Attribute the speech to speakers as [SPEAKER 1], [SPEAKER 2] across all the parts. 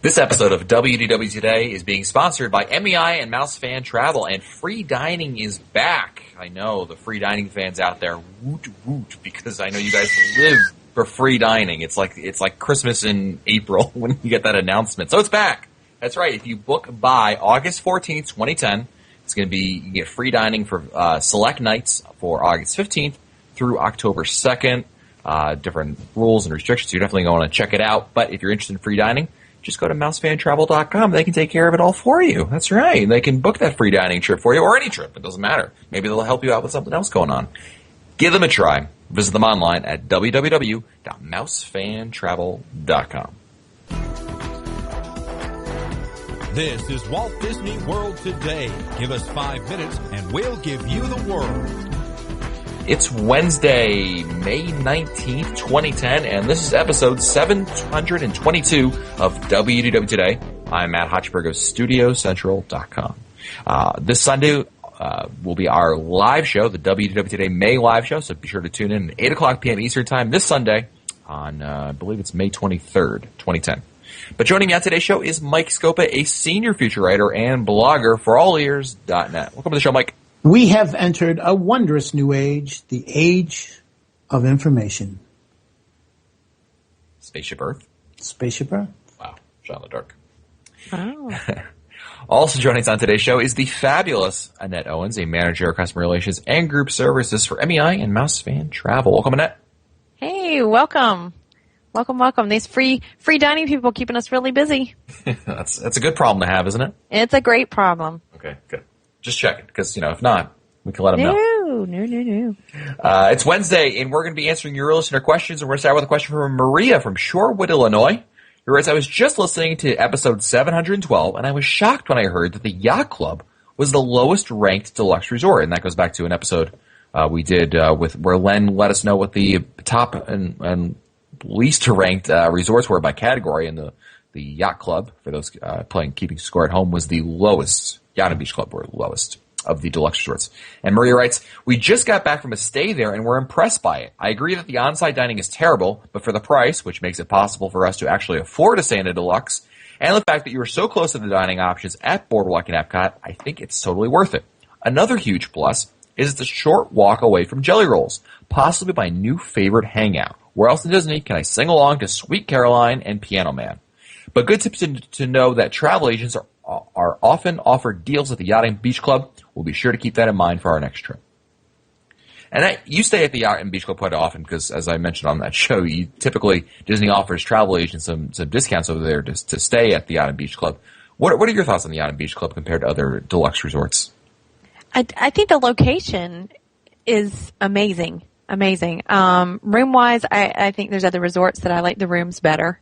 [SPEAKER 1] This episode of WDW Today is being sponsored by MEI and Mouse Fan Travel, and free dining is back. I know, the free dining fans out there, woot woot, because I know you guys live for free dining. It's like Christmas in April when you get that announcement. So it's back. That's right. If you book by August 14th, 2010, it's going to be, you get free dining for select nights for August 15th through October 2nd. Different rules and restrictions. You're definitely going to want to check it out. But if you're interested in free dining, just go to mousefantravel.com. They can take care of it all for you. That's right. They can book that free dining trip for you, or any trip. It doesn't matter. Maybe they'll help you out with something else going on. Give them a try. Visit them online at www.mousefantravel.com.
[SPEAKER 2] This is Walt Disney World Today. Give us 5 minutes and we'll give you the world.
[SPEAKER 1] It's Wednesday, May 19th, 2010, and this is episode 722 of WDW Today. I'm Matt Hochberg of StudioCentral.com. This Sunday will be our live show, the WDW Today May live show, so be sure to tune in at 8 o'clock p.m. Eastern Time this Sunday on, I believe it's May 23rd, 2010. But joining me on today's show is Mike Scopa, a senior feature writer and blogger for allears.net. Welcome to the show, Mike.
[SPEAKER 3] We have entered a wondrous new age, the age of information.
[SPEAKER 1] Spaceship Earth?
[SPEAKER 3] Spaceship Earth.
[SPEAKER 1] Wow, shot in the dark.
[SPEAKER 4] Wow.
[SPEAKER 1] Also joining us on today's show is the fabulous Annette Owens, a manager of customer relations and group services for MEI and Mouse Fan Travel. Welcome, Annette.
[SPEAKER 4] Hey, welcome. Welcome. These free dining people keeping us really busy.
[SPEAKER 1] That's a good problem to have, isn't it?
[SPEAKER 4] It's a great problem.
[SPEAKER 1] Okay, good. Just check it, because, if not, we can let them know.
[SPEAKER 4] No.
[SPEAKER 1] It's Wednesday, and we're going to be answering your listener questions, and we're going to start with a question from Maria from Shorewood, Illinois, who writes, I was just listening to episode 712, and I was shocked when I heard that the Yacht Club was the lowest-ranked deluxe resort, and that goes back to an episode we did where Len let us know what the top and least-ranked resorts were by category, and the Yacht Club, for those keeping score at home, was the lowest. Yacht and Beach Club were lowest of the deluxe resorts. And Maria writes, we just got back from a stay there and we're impressed by it. I agree that the on-site dining is terrible, but for the price, which makes it possible for us to actually afford to stay in a deluxe, and the fact that you are so close to the dining options at Boardwalk and Epcot, I think it's totally worth it. Another huge plus is it's a short walk away from Jelly Rolls, possibly my new favorite hangout. Where else in Disney can I sing along to Sweet Caroline and Piano Man? But good tips to know that travel agents are often offered deals at the Yacht and Beach Club. We'll be sure to keep that in mind for our next trip. And you stay at the Yacht and Beach Club quite often because, as I mentioned on that show, Disney offers travel agents some discounts over there to stay at the Yacht and Beach Club. What are your thoughts on the Yacht and Beach Club compared to other deluxe resorts?
[SPEAKER 4] I think the location is amazing. Room-wise, I think there's other resorts that I like the rooms better.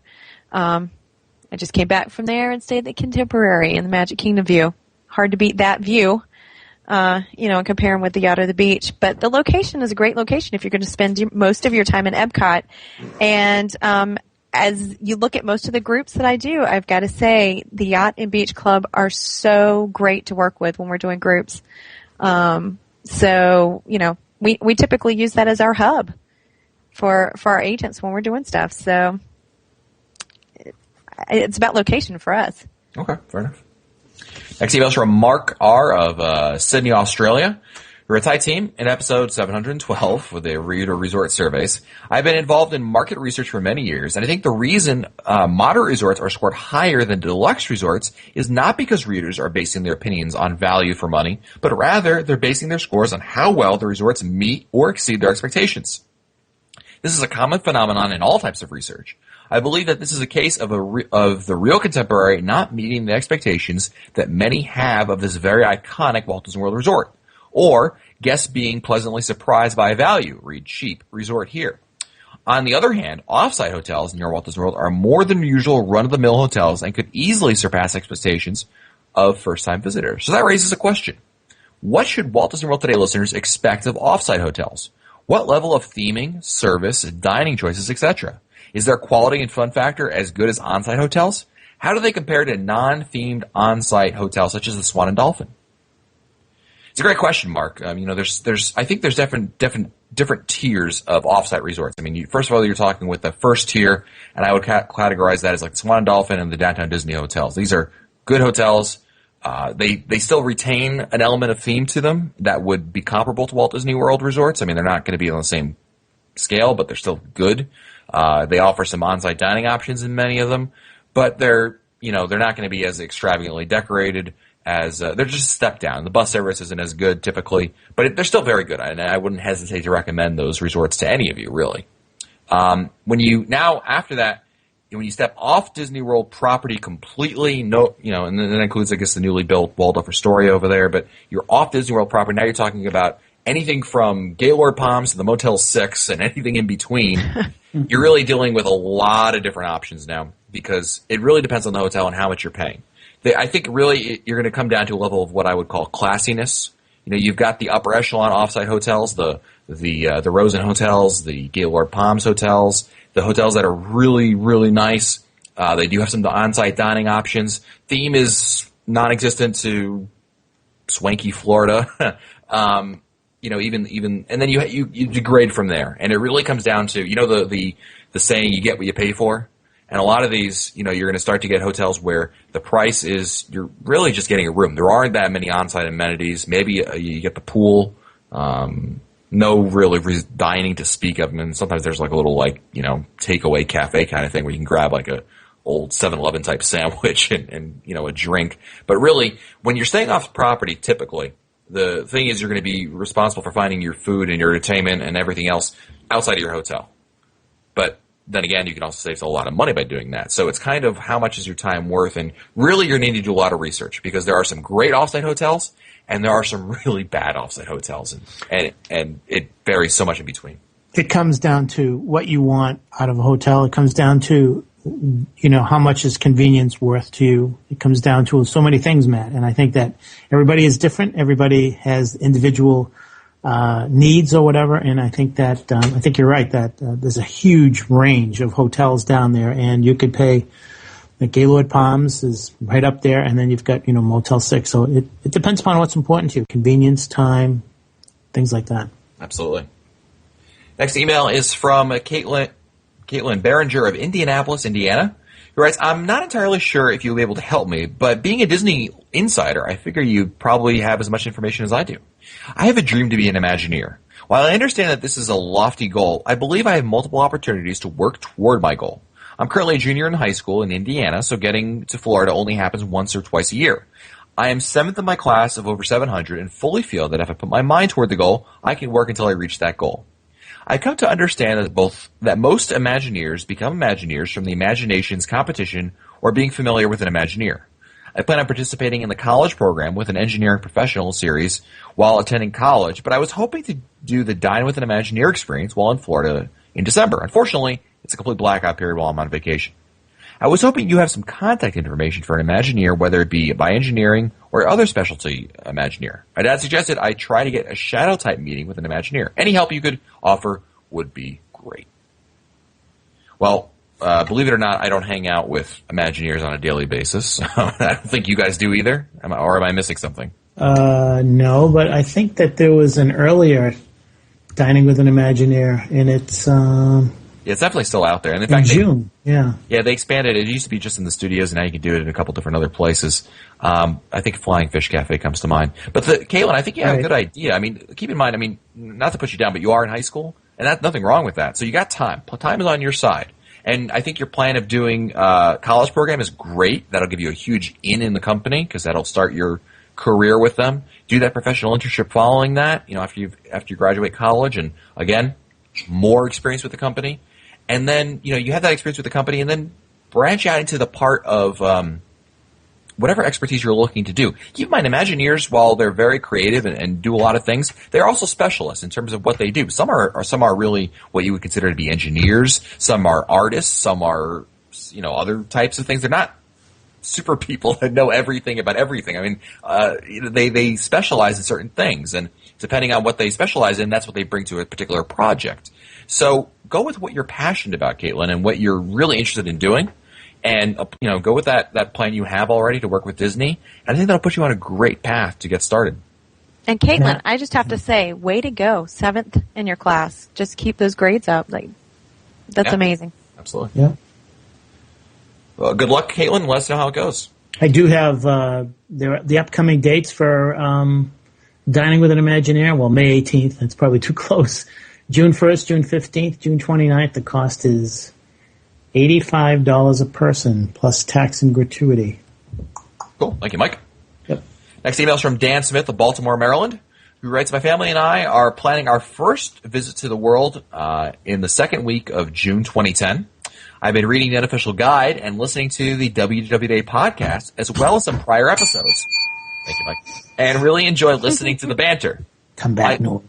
[SPEAKER 4] I just came back from there and stayed at the Contemporary in the Magic Kingdom view. Hard to beat that view, and comparing with the Yacht or the beach. But the location is a great location if you're going to spend most of your time in Epcot. And as you look at most of the groups that I do, I've got to say the Yacht and Beach Club are so great to work with when we're doing groups. We typically use that as our hub for our agents when we're doing stuff. So it's about location for us.
[SPEAKER 1] Okay, fair enough. Next email is from Mark R. of Sydney, Australia. We're a Thai team in episode 712 with the reader resort surveys. I've been involved in market research for many years, and I think the reason moderate resorts are scored higher than deluxe resorts is not because readers are basing their opinions on value for money, but rather they're basing their scores on how well the resorts meet or exceed their expectations. This is a common phenomenon in all types of research. I believe that this is a case of the real Contemporary not meeting the expectations that many have of this very iconic Walt Disney World resort, or guests being pleasantly surprised by value, read cheap resort here. On the other hand, off-site hotels near Walt Disney World are more than usual run-of-the-mill hotels and could easily surpass expectations of first-time visitors. So that raises a question. What should Walt Disney World Today listeners expect of off-site hotels? What level of theming, service, dining choices, etc.? Is their quality and fun factor as good as on-site hotels? How do they compare to non-themed on-site hotels such as the Swan and Dolphin? It's a great question, Mark. I think there's different different tiers of offsite resorts. I mean, first of all, you're talking with the first tier, and I would categorize that as like the Swan and Dolphin and the Downtown Disney hotels. These are good hotels. They still retain an element of theme to them that would be comparable to Walt Disney World resorts. I mean, they're not going to be on the same scale, but they're still good. They offer some on-site dining options in many of them, but they're not going to be as extravagantly decorated as they're just a step down. The bus service isn't as good typically, but they're still very good, and I wouldn't hesitate to recommend those resorts to any of you, really. After that, when you step off Disney World property completely, and that includes, I guess, the newly built Waldorf Astoria over there, but you're off Disney World property, now you're talking about anything from Gaylord Palms to the Motel 6 and anything in between. You're really dealing with a lot of different options now because it really depends on the hotel and how much you're paying. I think really you're going to come down to a level of what I would call classiness. You've got the upper echelon offsite hotels, the Rosen hotels, the Gaylord Palms hotels, the hotels that are really, really nice. They do have some on-site dining options. Theme is non-existent to swanky Florida. Even and then you degrade from there, and it really comes down to the saying, you get what you pay for. And a lot of these, you're going to start to get hotels where the price is, you're really just getting a room. There aren't that many on-site amenities. Maybe you get the pool, no really dining to speak of. And sometimes there's like a little takeaway cafe kind of thing where you can grab like a old 7-Eleven type sandwich and a drink. But really, when you're staying off property, typically, the thing is you're going to be responsible for finding your food and your entertainment and everything else outside of your hotel. But then again, you can also save a lot of money by doing that. So it's kind of how much is your time worth, and really you're needing to do a lot of research because there are some great offsite hotels and there are some really bad offsite hotels, and it varies so much in between.
[SPEAKER 3] It comes down to what you want out of a hotel. It comes down to how much is convenience worth to you. It comes down to so many things, Matt. And I think that everybody is different. Everybody has individual needs or whatever, and I think that I think you're right that there's a huge range of hotels down there, and you could pay. The Gaylord Palms is right up there, and then you've got Motel 6. So it depends upon what's important to you: convenience, time, things like that.
[SPEAKER 1] Absolutely. Next email is from Caitlin Behringer of Indianapolis, Indiana, who writes, "I'm not entirely sure if you'll be able to help me, but being a Disney insider, I figure you probably have as much information as I do. I have a dream to be an Imagineer. While I understand that this is a lofty goal, I believe I have multiple opportunities to work toward my goal. I'm currently a junior in high school in Indiana, so getting to Florida only happens once or twice a year. I am 7th in my class of over 700 and fully feel that if I put my mind toward the goal, I can work until I reach that goal. I've come to understand that most Imagineers become Imagineers from the Imaginations competition or being familiar with an Imagineer. I plan on participating in the college program with an engineering professional series while attending college, but I was hoping to do the Dine with an Imagineer experience while in Florida in December. Unfortunately, it's a complete blackout period while I'm on vacation. I was hoping you have some contact information for an Imagineer, whether it be by engineering or other specialty Imagineer. My dad suggested I try to get a shadow type meeting with an Imagineer. Any help you could offer would be great." Well, believe it or not, I don't hang out with Imagineers on a daily basis. I don't think you guys do either. Or am I missing something?
[SPEAKER 3] No, but I think that there was an earlier Dining with an Imagineer, and it's
[SPEAKER 1] Yeah, it's definitely still out there. And in
[SPEAKER 3] in
[SPEAKER 1] fact,
[SPEAKER 3] June. Yeah,
[SPEAKER 1] they expanded. It used to be just in the studios, and now you can do it in a couple different other places. I think Flying Fish Cafe comes to mind. But Caitlin, I think you have a good idea. I mean, keep in mind, not to put you down, but you are in high school, and that's nothing wrong with that. So you got time. Time is on your side. And I think your plan of doing college program is great. That'll give you a huge in the company because that'll start your career with them. Do that professional internship following that, after you graduate college, and again, more experience with the company. And then, you have that experience with the company, and then branch out into the part of whatever expertise you're looking to do. Keep in mind, Imagineers, while they're very creative and do a lot of things, they're also specialists in terms of what they do. Some are really what you would consider to be engineers. Some are artists. Some are, other types of things. They're not super people that know everything about everything. I mean, they specialize in certain things, and depending on what they specialize in, that's what they bring to a particular project. So go with what you're passionate about, Caitlin, and what you're really interested in doing, and go with that plan you have already to work with Disney. And I think that'll put you on a great path to get started.
[SPEAKER 4] And Caitlin,
[SPEAKER 3] Yeah.
[SPEAKER 4] I just have to say, way to go, 7th in your class. Just keep those grades up. Like, that's
[SPEAKER 1] Yeah.
[SPEAKER 4] amazing.
[SPEAKER 1] Absolutely.
[SPEAKER 3] Yeah.
[SPEAKER 1] Well, good luck, Caitlin. Let us know how it goes.
[SPEAKER 3] I do have the upcoming dates for Dining with an Imagineer. Well, May 18th. That's probably too close. June 1st, June 15th, June 29th. The cost is $85 a person plus tax and gratuity.
[SPEAKER 1] Cool. Thank you, Mike.
[SPEAKER 3] Yep.
[SPEAKER 1] Next email is from Dan Smith of Baltimore, Maryland, who writes, my family and I are planning our first visit to the world in the second week of June 2010. I've been reading the unofficial guide and listening to the WWDA podcast, as well as some prior episodes. Thank you, Mike. And really enjoy listening to the banter.
[SPEAKER 3] Come back, Noel.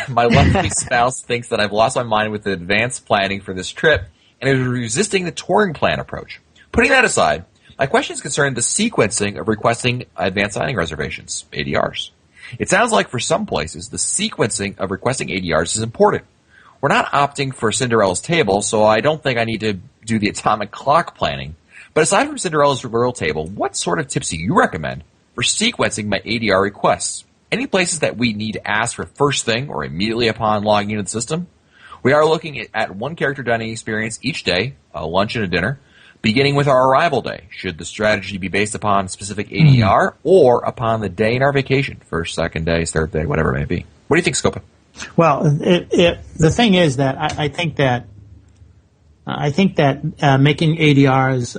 [SPEAKER 1] My lovely spouse thinks that I've lost my mind with the advanced planning for this trip and is resisting the touring plan approach. Putting that aside, my questions concern the sequencing of requesting advanced dining reservations, ADRs. It sounds like for some places, the sequencing of requesting ADRs is important. We're not opting for Cinderella's table, so I don't think I need to do the atomic clock planning. But aside from Cinderella's royal table, what sort of tips do you recommend for sequencing my ADR requests? Any places that we need to ask for first thing or immediately upon logging into the system? We are looking at one character dining experience each day, a lunch and a dinner, beginning with our arrival day. Should the strategy be based upon specific ADR or upon the day in our vacation? First, second day, third day, whatever it may be. What do you think, Scopa?
[SPEAKER 3] Well, the thing is that I think that making ADRs,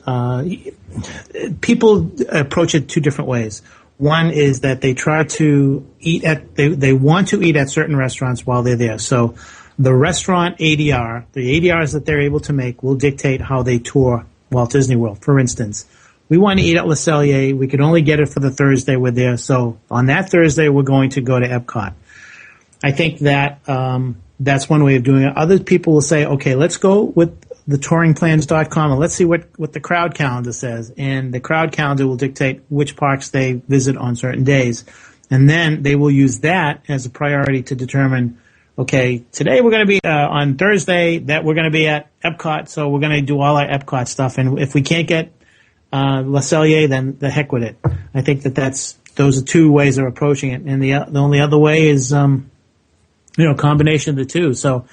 [SPEAKER 3] people approach it two different ways. One is that they try to eat they want to eat at certain restaurants while they're there. So the restaurant ADR, the ADRs that they're able to make will dictate how they tour Walt Disney World. For instance, we want to eat at Le Cellier. We could only get it for the Thursday we're there. So on that Thursday, we're going to go to Epcot. I think that that's one way of doing it. Other people will say, okay, let's go with the touringplans.com and let's see what the crowd calendar says. And the crowd calendar will dictate which parks they visit on certain days. And then they will use that as a priority to determine, okay, today we're going to be on Thursday that we're going to be at Epcot, so we're going to do all our Epcot stuff. And if we can't get Le Cellier, then the heck with it. I think those are two ways of approaching it. And the only other way is combination of the two. So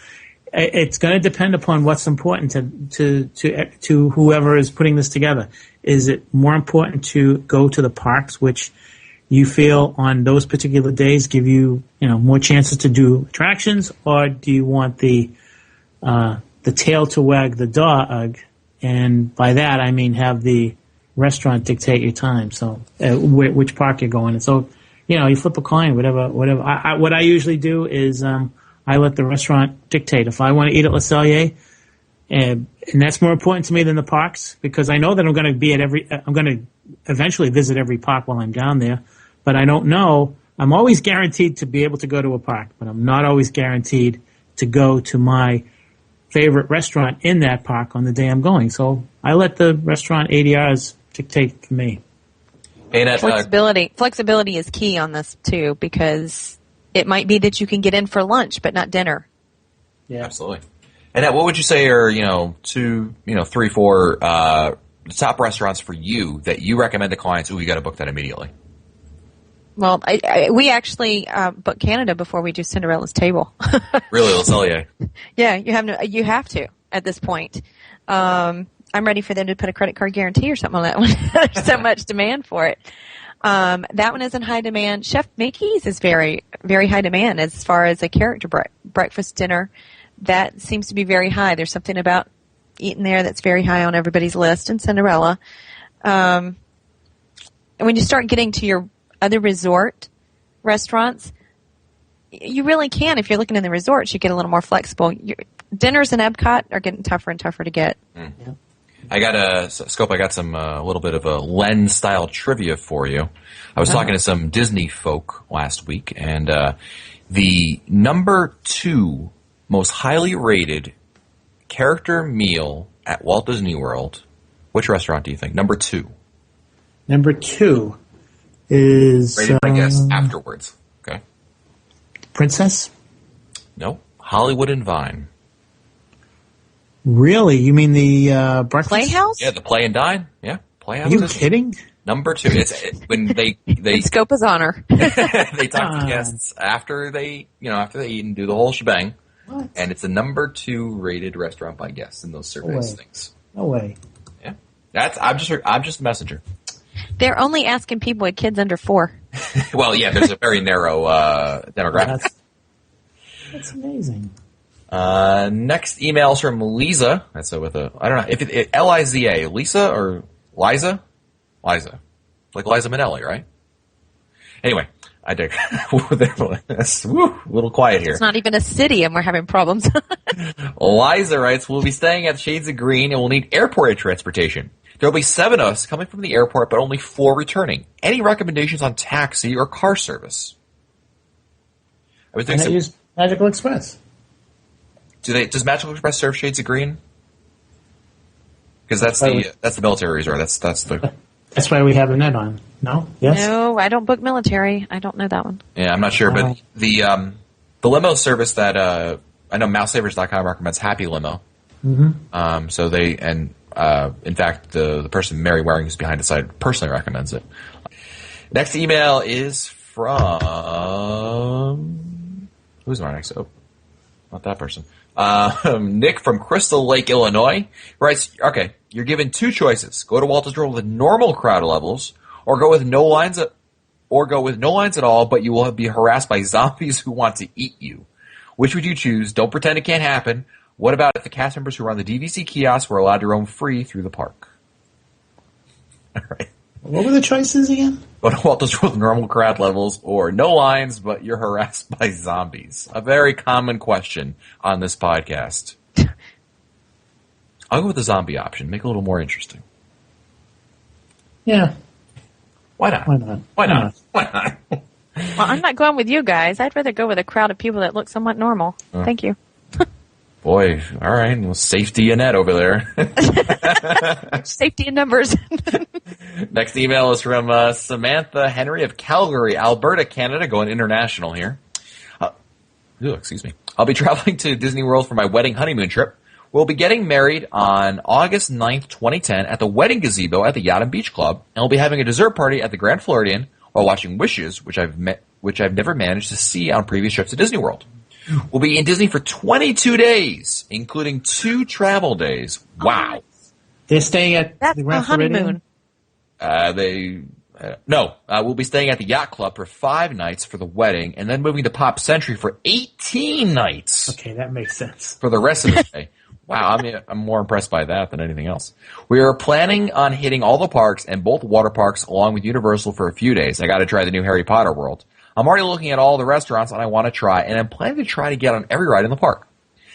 [SPEAKER 3] it's going to depend upon what's important to whoever is putting this together. Is it more important to go to the parks, which you feel on those particular days give you, more chances to do attractions, or do you want the tail to wag the dog? And by that I mean have the restaurant dictate your time. So which park you're going. And so you flip a coin, whatever. What I usually do is I let the restaurant dictate. If I want to eat at Le Cellier, and that's more important to me than the parks, because I know that I'm going to I'm going to eventually visit every park while I'm down there, but I don't know. I'm always guaranteed to be able to go to a park, but I'm not always guaranteed to go to my favorite restaurant in that park on the day I'm going. So I let the restaurant ADRs dictate for me.
[SPEAKER 1] And
[SPEAKER 4] Flexibility is key on this too, because it might be that you can get in for lunch but not dinner.
[SPEAKER 3] Yeah,
[SPEAKER 1] absolutely. And what would you say are 2, 3, 4 top restaurants for you that you recommend to clients? Ooh, you got to book that immediately.
[SPEAKER 4] Well, we actually book Canada before we do Cinderella's table.
[SPEAKER 1] Really, Le Cellier?
[SPEAKER 4] Yeah, you have to at this point. I'm ready for them to put a credit card guarantee or something on that one. There's so much demand for it. That one is in high demand. Chef Mickey's is very, very high demand as far as a character breakfast dinner. That seems to be very high. There's something about eating there that's very high on everybody's list. And Cinderella. And when you start getting to your other resort restaurants, you really can. If you're looking in the resorts, you get a little more flexible. Dinners in Epcot are getting tougher and tougher to get.
[SPEAKER 1] Mm. Yeah. I got some a little bit of a lens style trivia for you. I was talking to some Disney folk last week, and the number 2 most highly rated character meal at Walt Disney World, which restaurant do you think? Number 2.
[SPEAKER 3] Number 2 is
[SPEAKER 1] rated, I guess, afterwards. Okay.
[SPEAKER 3] Princess?
[SPEAKER 1] No, Hollywood and Vine.
[SPEAKER 3] Really? You mean the breakfast?
[SPEAKER 4] Playhouse?
[SPEAKER 1] Yeah, the Play and Dine. Yeah, Playoffs.
[SPEAKER 3] Are you kidding?
[SPEAKER 1] Number 2. When they
[SPEAKER 4] Scope is honor.
[SPEAKER 1] they talk to guests after they eat and do the whole shebang.
[SPEAKER 3] What?
[SPEAKER 1] And it's the number 2 rated restaurant by guests in those surveys things.
[SPEAKER 3] No way.
[SPEAKER 1] Yeah. I'm just a messenger.
[SPEAKER 4] They're only asking people with kids under 4.
[SPEAKER 1] Well, yeah, there's a very narrow demographic.
[SPEAKER 3] That's amazing.
[SPEAKER 1] Next email is from Lisa. That's with a, I don't know, if it Liza, Lisa or Liza? Liza. Like Liza Minnelli, right? Anyway, I dig. A little quiet here.
[SPEAKER 4] It's not even a city and we're having problems.
[SPEAKER 1] Liza writes, we'll be staying at Shades of Green and we'll need airport transportation. There will be 7 of us coming from the airport, but only 4 returning. Any recommendations on taxi or car service? I was thinking,
[SPEAKER 3] use Magical Express.
[SPEAKER 1] Does Magical Express serve Shades of Green? Because that's the military resort.
[SPEAKER 3] That's why we have a net on. No? Yes?
[SPEAKER 4] No, I don't book military. I don't know that one.
[SPEAKER 1] Yeah, I'm not sure, but the limo service that I know Mousesavers.com recommends Happy Limo. Mm-hmm. So they in fact the person Mary Waring who's behind the site personally recommends it. Next email is from who's my next? Oh, not that person. Nick from Crystal Lake, Illinois writes, okay, you're given 2 choices. Go to Walt Disney World with normal crowd levels, or go with no lines at all, but you will be harassed by zombies who want to eat you. Which would you choose? Don't pretend it can't happen. What about if the cast members who run the DVC kiosks were allowed to roam free through the park? All right.
[SPEAKER 3] What were the choices again?
[SPEAKER 1] Go to Walt Disney World with normal crowd levels, or no lines, but you're harassed by zombies. A very common question on this podcast. I'll go with the zombie option. Make it a little more interesting.
[SPEAKER 3] Yeah.
[SPEAKER 1] Why not?
[SPEAKER 3] Why not?
[SPEAKER 1] Why not? Why not?
[SPEAKER 4] Well, I'm not going with you guys. I'd rather go with a crowd of people that look somewhat normal. Thank you.
[SPEAKER 1] Boy, all right. Well, safety Annette over there.
[SPEAKER 4] Safety in numbers.
[SPEAKER 1] Next email is from Samantha Henry of Calgary, Alberta, Canada, going international here. Excuse me. I'll be traveling to Disney World for my wedding honeymoon trip. We'll be getting married on August 9th, 2010 at the Wedding Gazebo at the Yacht and Beach Club, and we'll be having a dessert party at the Grand Floridian while watching Wishes, which I've never managed to see on previous trips to Disney World. We'll be in Disney for 22 days, including 2 travel days. Wow.
[SPEAKER 3] They're staying at
[SPEAKER 4] That's
[SPEAKER 3] the Grand
[SPEAKER 4] a honeymoon.
[SPEAKER 1] We'll be staying at the Yacht Club for 5 nights for the wedding, and then moving to Pop Century for 18 nights.
[SPEAKER 3] Okay, that makes sense.
[SPEAKER 1] For the rest of the day. Wow, I'm more impressed by that than anything else. We are planning on hitting all the parks and both water parks along with Universal for a few days. I got to try the new Harry Potter world. I'm already looking at all the restaurants I want to try, and I'm planning to try to get on every ride in the park.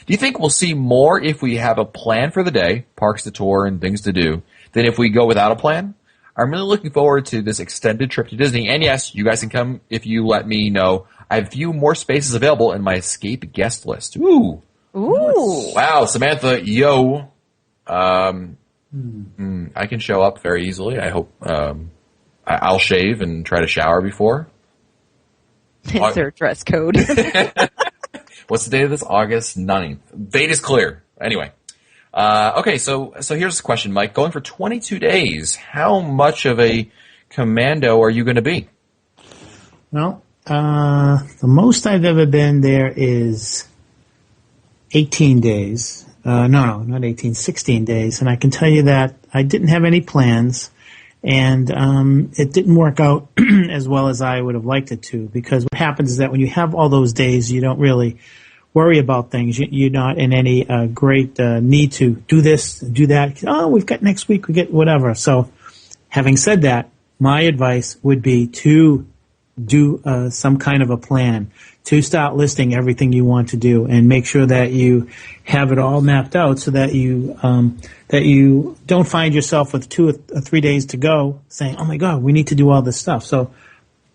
[SPEAKER 1] Do you think we'll see more if we have a plan for the day, parks to tour and things to do, than if we go without a plan? I'm really looking forward to this extended trip to Disney, and yes, you guys can come if you let me know. I have a few more spaces available in my escape guest list. Ooh. Wow, Samantha, yo. I can show up very easily. I hope I'll shave and try to shower before.
[SPEAKER 4] Is there a dress code?
[SPEAKER 1] What's the date of this? August 9th. Date is clear. Anyway. Okay, so here's the question, Mike. Going for 22 days, how much of a commando are you going to be?
[SPEAKER 3] Well, the most I've ever been there is 18 days. No, not 18, 16 days. And I can tell you that I didn't have any plans, and it didn't work out as well as I would have liked it to, because what happens is that when you have all those days, you don't really worry about things. You're not in any great need to do this, do that. Oh, we've got next week, we get whatever. So having said that, my advice would be to do some kind of a plan, to start listing everything you want to do and make sure that you have it all mapped out so that you don't find yourself with 2 or 3 days to go saying, oh my God, we need to do all this stuff. So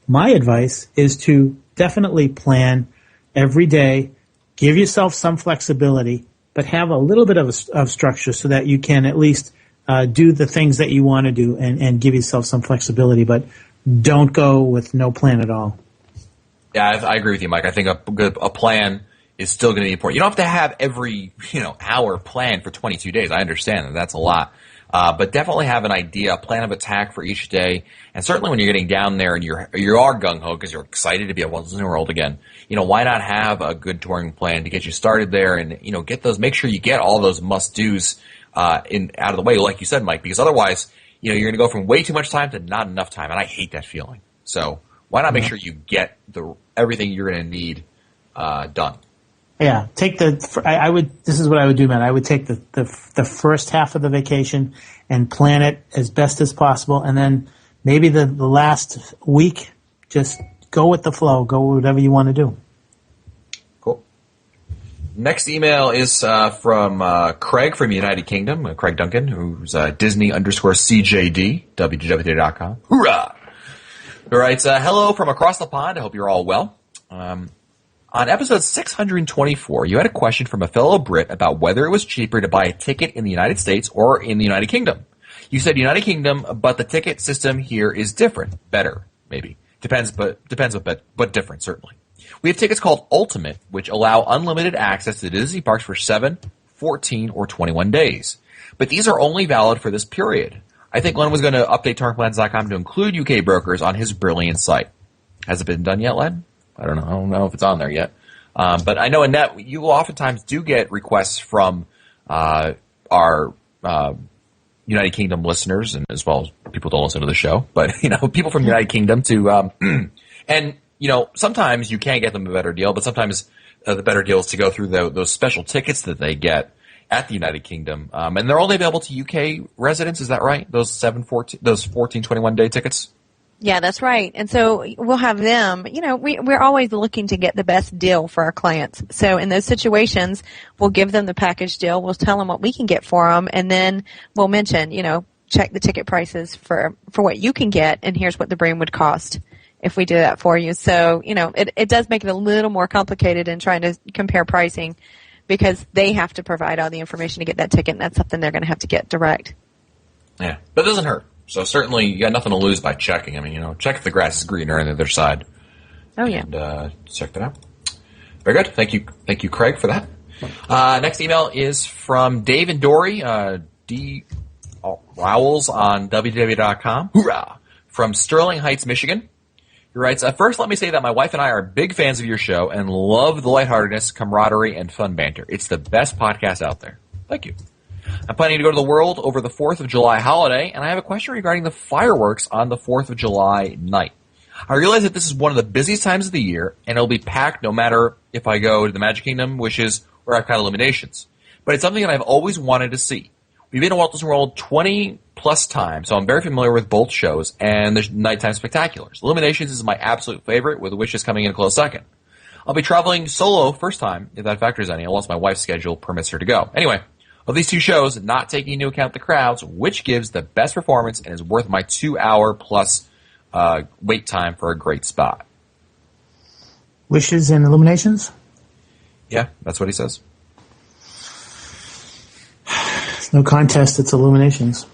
[SPEAKER 3] my advice is to definitely plan every day, give yourself some flexibility, but have a little bit of structure so that you can at least do the things that you want to do and give yourself some flexibility, but don't go with no plan at all.
[SPEAKER 1] Yeah, I agree with you, Mike. I think a plan is still going to be important. You don't have to have every hour planned for 22 days. I understand that that's a lot. But definitely have an idea, a plan of attack for each day. And certainly when you're getting down there and you are gung-ho because you're excited to be at Walt Disney World again, why not have a good touring plan to get you started there and, make sure you get all those must-dos out of the way, like you said, Mike, because otherwise, you're going to go from way too much time to not enough time, and I hate that feeling. So why not make sure you get everything you're going to need done?
[SPEAKER 3] Yeah, this is what I would do, man. I would take the first half of the vacation and plan it as best as possible, and then maybe the last week, just go with the flow, go with whatever you want to do.
[SPEAKER 1] Cool. Next email is from Craig from United Kingdom, Craig Duncan, who's Disney_CJD, WDWD.com. Hoorah! All right, hello from across the pond. I hope you're all well. On episode 624, you had a question from a fellow Brit about whether it was cheaper to buy a ticket in the United States or in the United Kingdom. You said United Kingdom, but the ticket system here is different. Better, maybe. Depends, but different, certainly. We have tickets called Ultimate, which allow unlimited access to Disney parks for 7, 14, or 21 days. But these are only valid for this period. I think Len was going to update TouringPlans.com to include UK brokers on his brilliant site. Has it been done yet, Len? I don't know if it's on there yet. But I know, Annette, you oftentimes do get requests from our United Kingdom listeners, and as well as people who don't listen to the show, but people from United Kingdom to and sometimes you can get them a better deal, but sometimes the better deal is to go through those special tickets that they get at the United Kingdom, and they're only available to UK residents. Is that right? Those 14, 21 day tickets.
[SPEAKER 4] Yeah, that's right. And so we'll have them, we're always looking to get the best deal for our clients. So in those situations, we'll give them the package deal. We'll tell them what we can get for them. And then we'll mention, check the ticket prices for what you can get. And here's what the Bream would cost if we do that for you. So, it does make it a little more complicated in trying to compare pricing because they have to provide all the information to get that ticket. And that's something they're going to have to get direct.
[SPEAKER 1] Yeah, but it doesn't hurt. So certainly you got nothing to lose by checking. I mean, check if the grass is greener on the other side.
[SPEAKER 4] Oh, yeah.
[SPEAKER 1] And check that out. Very good. Thank you, Craig, for that. Next email is from Dave and Dory, D. Rowells on WDW.com. Hoorah! From Sterling Heights, Michigan. He writes, first let me say that my wife and I are big fans of your show and love the lightheartedness, camaraderie, and fun banter. It's the best podcast out there. Thank you. I'm planning to go to the World over the 4th of July holiday, and I have a question regarding the fireworks on the 4th of July night. I realize that this is one of the busiest times of the year, and it'll be packed no matter if I go to the Magic Kingdom, Wishes, or Epcot Illuminations. But it's something that I've always wanted to see. We've been to Walt Disney World 20-plus times, so I'm very familiar with both shows and the nighttime spectaculars. Illuminations is my absolute favorite, with Wishes coming in a close second. I'll be traveling solo first time, if that factors any, unless my wife's schedule permits her to go. Anyway, of these two shows, not taking into account the crowds, which gives the best performance and is worth my 2-hour-plus wait time for a great spot?
[SPEAKER 3] Wishes and Illuminations?
[SPEAKER 1] Yeah, that's what he says.
[SPEAKER 3] It's no contest, it's Illuminations.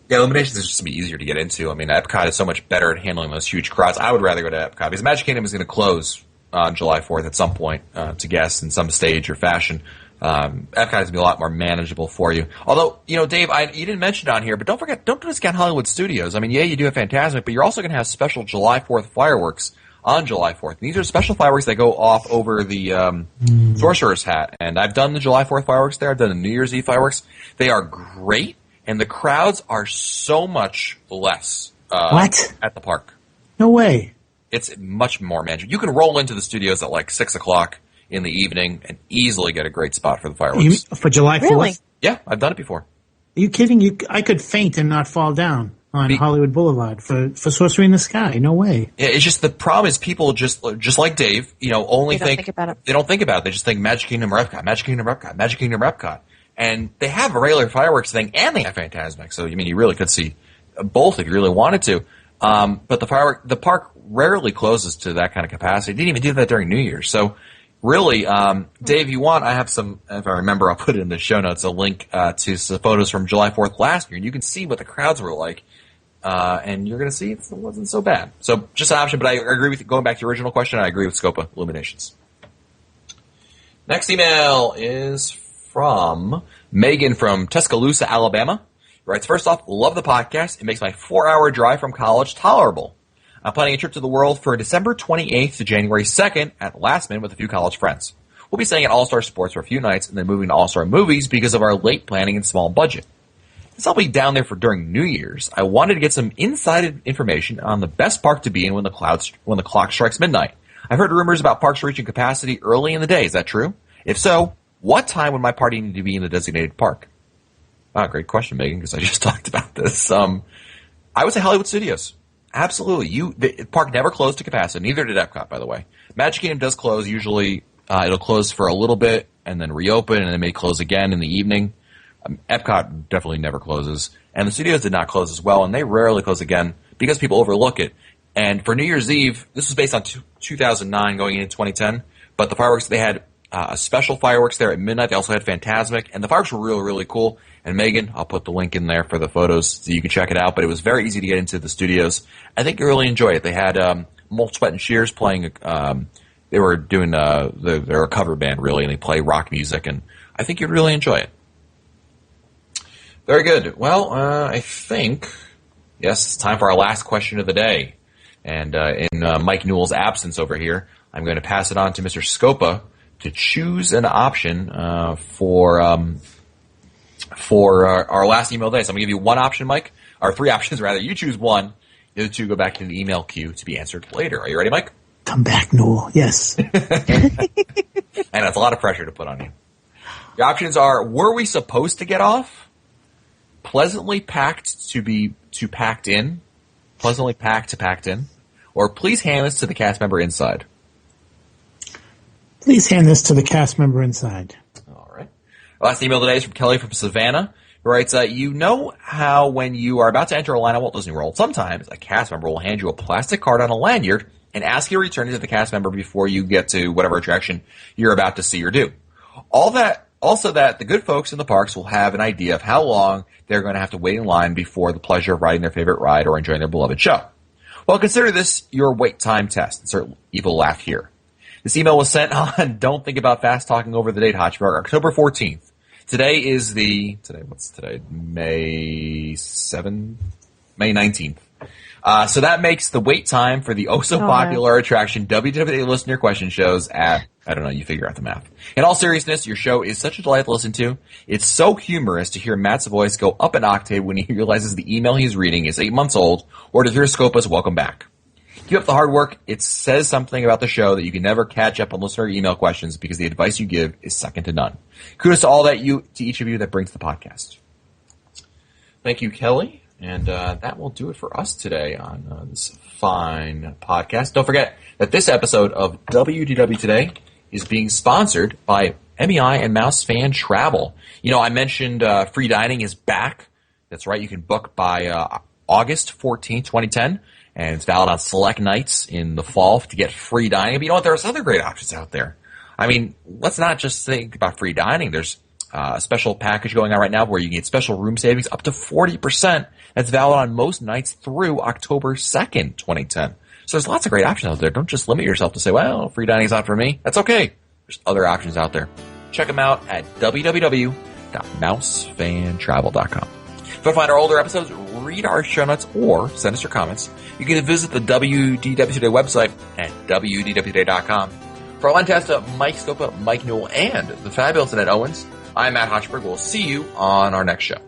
[SPEAKER 1] Yeah, Illuminations is just going to be easier to get into. I mean, Epcot is so much better at handling those huge crowds. I would rather go to Epcot because Magic Kingdom is going to close on July 4th at some point to guests in some stage or fashion. Epcot is going to be a lot more manageable for you. Although, Dave, you didn't mention it on here, but don't discount Hollywood Studios. I mean, yeah, you do have Fantasmic, but you're also going to have special July 4th fireworks on July 4th. And these are special fireworks that go off over the Sorcerer's Hat. And I've done the July 4th fireworks there. I've done the New Year's Eve fireworks. They are great, and the crowds are so much less at the park.
[SPEAKER 3] No way.
[SPEAKER 1] It's much more manageable. You can roll into the studios at like 6 o'clock in the evening and easily get a great spot for the fireworks.
[SPEAKER 3] For July 4th?
[SPEAKER 4] Really?
[SPEAKER 1] Yeah, I've done it before.
[SPEAKER 3] Are you kidding? I could faint and not fall down on Hollywood Boulevard for Sorcery in the Sky. No way.
[SPEAKER 1] Yeah, it's just the problem is people just like Dave, only
[SPEAKER 4] They don't think about it.
[SPEAKER 1] They don't think about it. They just think Magic Kingdom or Epcot, Magic Kingdom or Epcot, Magic Kingdom or Epcot. And they have a regular fireworks thing and they have Fantasmic. So, you really could see both if you really wanted to. But the park rarely closes to that kind of capacity. It didn't even do that during New Year's. So, really, Dave, you want, I have some, if I remember, I'll put it in the show notes, a link to some photos from July 4th last year. And you can see what the crowds were like. And you're going to see it wasn't so bad. So just an option, but I agree with you. Going back to your original question, I agree with Scopa Illuminations. Next email is from Megan from Tuscaloosa, Alabama. He writes, first off, love the podcast. It makes my 4-hour drive from college tolerable. I'm planning a trip to the world for December 28th to January 2nd at Last Minute with a few college friends. We'll be staying at All-Star Sports for a few nights and then moving to All-Star Movies because of our late planning and small budget. Since I'll be down there for during New Year's, I wanted to get some inside information on the best park to be in when the clock strikes midnight. I've heard rumors about parks reaching capacity early in the day. Is that true? If so, what time would my party need to be in the designated park? Ah, great question, Megan, because I just talked about this. I would say Hollywood Studios. Absolutely. The park never closed to capacity. Neither did Epcot, by the way. Magic Kingdom does close. Usually, it'll close for a little bit and then reopen, and then may close again in the evening. Epcot definitely never closes. And the studios did not close as well, and they rarely close again because people overlook it. And for New Year's Eve, this was based on 2009 going into 2010, but the fireworks, they had a special fireworks there at midnight. They also had Fantasmic, and the fireworks were really, really cool. And Megan, I'll put the link in there for the photos so you can check it out. But it was very easy to get into the studios. I think you really enjoy it. They had Malt, Sweat, and Shears playing. They were doing they're a cover band really, and they play rock music. And I think you'd really enjoy it. Very good. Well, I think yes, it's time for our last question of the day. And in Mike Newell's absence over here, I'm going to pass it on to Mr. Scopa to choose an option for our last email day. So I'm going to give you one option, Mike, or three options rather. You choose one. The other two go back to the email queue to be answered later. Are you ready, Mike?
[SPEAKER 3] Come back, Newell. Yes.
[SPEAKER 1] And that's a lot of pressure to put on you. The options are: were we supposed to get off? Pleasantly packed to packed in. Pleasantly packed to packed in. Or please hand this to the cast member inside.
[SPEAKER 3] Please hand this to the cast member inside.
[SPEAKER 1] All right. The last email today is from Kelly from Savannah, who writes, you know how when you are about to enter a line at Walt Disney World, sometimes a cast member will hand you a plastic card on a lanyard and ask you to return it to the cast member before you get to whatever attraction you're about to see or do. Also that the good folks in the parks will have an idea of how long they're going to have to wait in line before the pleasure of riding their favorite ride or enjoying their beloved show. Well, consider this your wait time test. Insert evil laugh here. This email was sent on Don't Think About Fast Talking Over the Date, Hotchberg, October 14th. What's today? May 19th. So that makes the wait time for the popular attraction WDW Listener Question shows at, I don't know, you figure out the math. In all seriousness, your show is such a delight to listen to. It's so humorous to hear Matt's voice go up an octave when he realizes the email he's reading is 8 months old, or to hear Scopa's welcome back. Keep up the hard work. It says something about the show that you can never catch up on listener email questions because the advice you give is second to none. Kudos to each of you that brings the podcast. Thank you, Kelly. And that will do it for us today on this fine podcast. Don't forget that this episode of WDW Today is being sponsored by MEI and Mouse Fan Travel. You know, I mentioned free dining is back. That's right. You can book by August 14th, 2010. And it's valid on select nights in the fall to get free dining. But you know what? There's other great options out there. I mean, let's not just think about free dining. There's a special package going on right now where you can get special room savings up to 40%. That's valid on most nights through October 2nd, 2010. So there's lots of great options out there. Don't just limit yourself to say, well, free dining's not for me. That's okay. There's other options out there. Check them out at www.mousefantravel.com. If you find our older episodes, read our show notes, or send us your comments, you can visit the WDW Today website at wdwtoday.com. For Len Testa, Mike Scopa, Mike Newell, and the fabulous Annette Owens, I'm Matt Hotchberg. We'll see you on our next show.